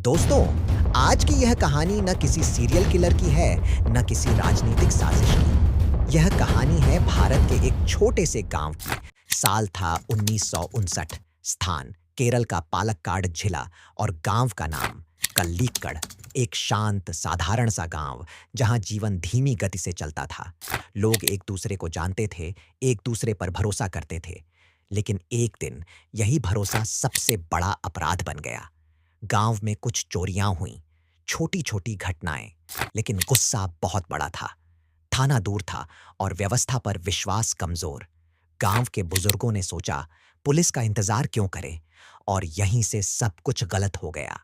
दोस्तों, आज की यह कहानी न किसी सीरियल किलर की है, न किसी राजनीतिक साजिश की। यह कहानी है भारत के एक छोटे से गांव की। साल था 1959। स्थान केरल का पालक्काड जिला और गांव का नाम कल्लीकड़। एक शांत, साधारण सा गांव जहां जीवन धीमी गति से चलता था। लोग एक दूसरे को जानते थे, एक दूसरे पर भरोसा करते थे। लेकिन एक दिन यही भरोसा सबसे बड़ा अपराध बन गया। गांव में कुछ चोरियां हुईं, छोटी-छोटी घटनाएं, लेकिन गुस्सा बहुत बड़ा था। थाना दूर था और व्यवस्था पर विश्वास कमजोर। गांव के बुजुर्गों ने सोचा, पुलिस का इंतजार क्यों करें? और यहीं से सब कुछ गलत हो गया।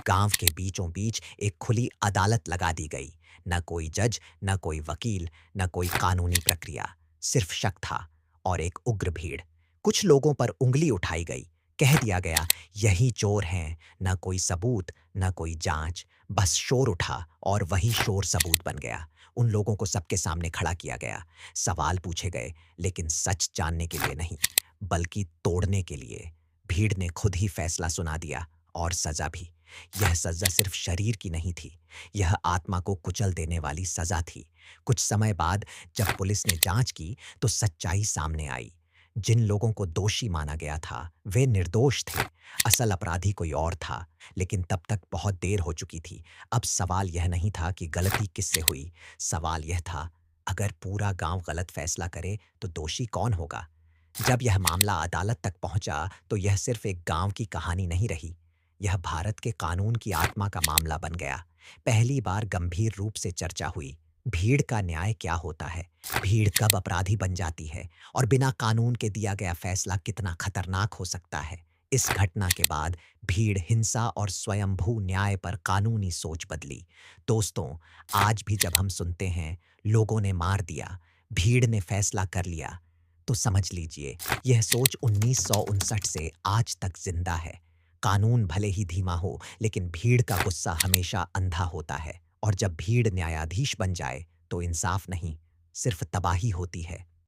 गांव के बीचों बीच एक खुली अदालत लगा दी गई। न कोई जज, न कोई वकील, न कोई कानूनी प्रक्रिया। सिर्फ शक था और एक उग्र भीड़। कुछ लोगों पर उंगली उठाई गई। कह दिया गया, यही चोर हैं। न कोई सबूत, न कोई जांच, बस शोर उठा और वही शोर सबूत बन गया। उन लोगों को सबके सामने खड़ा किया गया। सवाल पूछे गए, लेकिन सच जानने के लिए नहीं, बल्कि तोड़ने के लिए। भीड़ ने खुद ही फैसला सुना दिया और सजा भी। यह सजा सिर्फ शरीर की नहीं थी, यह आत्मा को कुचल देने वाली सजा थी। कुछ समय बाद जब पुलिस ने जांच की तो सच्चाई सामने आई। जिन लोगों को दोषी माना गया था वे निर्दोष थे। असल अपराधी कोई और था, लेकिन तब तक बहुत देर हो चुकी थी। अब सवाल यह नहीं था कि गलती किससे हुई, सवाल यह था, अगर पूरा गांव गलत फैसला करे तो दोषी कौन होगा? जब यह मामला अदालत तक पहुंचा तो यह सिर्फ एक गांव की कहानी नहीं रही, यह भारत के कानून की आत्मा का मामला बन गया। पहली बार गंभीर रूप से चर्चा हुई, भीड़ का न्याय क्या होता है, भीड़ कब अपराधी बन जाती है, और बिना कानून के दिया गया फैसला कितना खतरनाक हो सकता है। इस घटना के बाद भीड़ हिंसा और स्वयंभू न्याय पर कानूनी सोच बदली। दोस्तों, आज भी जब हम सुनते हैं लोगों ने मार दिया, भीड़ ने फैसला कर लिया, तो समझ लीजिए यह सोच 1959 से आज तक जिंदा है। कानून भले ही धीमा हो, लेकिन भीड़ का गुस्सा हमेशा अंधा होता है। और जब भीड़ न्यायाधीश बन जाए तो इंसाफ नहीं, सिर्फ तबाही होती है।